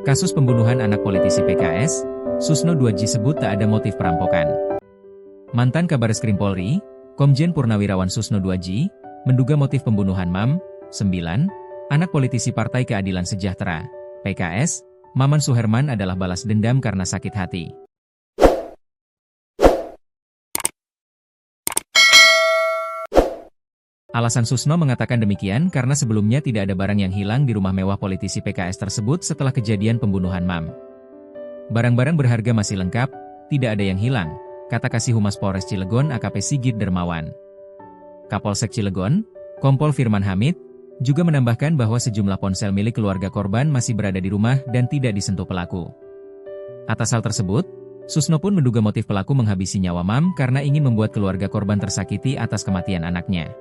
Kasus pembunuhan anak politisi PKS, Susno 2J sebut tak ada motif perampokan. Mantan Kabareskrim Polri, Komjen Purnawirawan Susno 2J, menduga motif pembunuhan MAM, 9, anak politisi Partai Keadilan Sejahtera, PKS, Maman Suherman adalah balas dendam karena sakit hati. Alasan Susno mengatakan demikian karena sebelumnya tidak ada barang yang hilang di rumah mewah politisi PKS tersebut setelah kejadian pembunuhan MAM. Barang-barang berharga masih lengkap, tidak ada yang hilang, kata Kasih Humas Polres Cilegon AKP Sigit Dermawan. Kapolsek Cilegon, Kompol Firman Hamid, juga menambahkan bahwa sejumlah ponsel milik keluarga korban masih berada di rumah dan tidak disentuh pelaku. Atas hal tersebut, Susno pun menduga motif pelaku menghabisi nyawa MAM karena ingin membuat keluarga korban tersakiti atas kematian anaknya.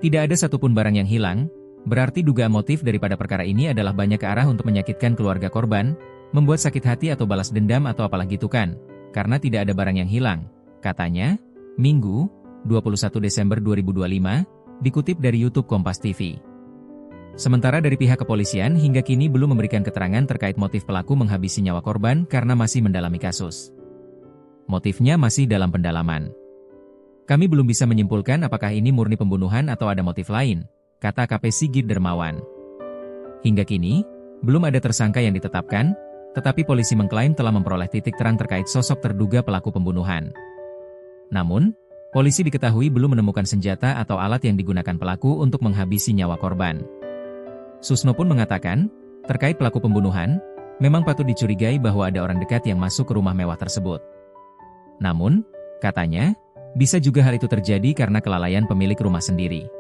Tidak ada satupun barang yang hilang, berarti dugaan motif daripada perkara ini adalah banyak ke arah untuk menyakitkan keluarga korban, membuat sakit hati atau balas dendam atau apalah gitu kan, karena tidak ada barang yang hilang, katanya, Minggu, 21 Desember 2025, dikutip dari YouTube Kompas TV. Sementara dari pihak kepolisian hingga kini belum memberikan keterangan terkait motif pelaku menghabisi nyawa korban karena masih mendalami kasus. Motifnya masih dalam pendalaman. Kami belum bisa menyimpulkan apakah ini murni pembunuhan atau ada motif lain, kata AKP Sigit Dermawan. Hingga kini, belum ada tersangka yang ditetapkan, tetapi polisi mengklaim telah memperoleh titik terang terkait sosok terduga pelaku pembunuhan. Namun, polisi diketahui belum menemukan senjata atau alat yang digunakan pelaku untuk menghabisi nyawa korban. Susno pun mengatakan, terkait pelaku pembunuhan, memang patut dicurigai bahwa ada orang dekat yang masuk ke rumah mewah tersebut. Namun, katanya, bisa juga hal itu terjadi karena kelalaian pemilik rumah sendiri.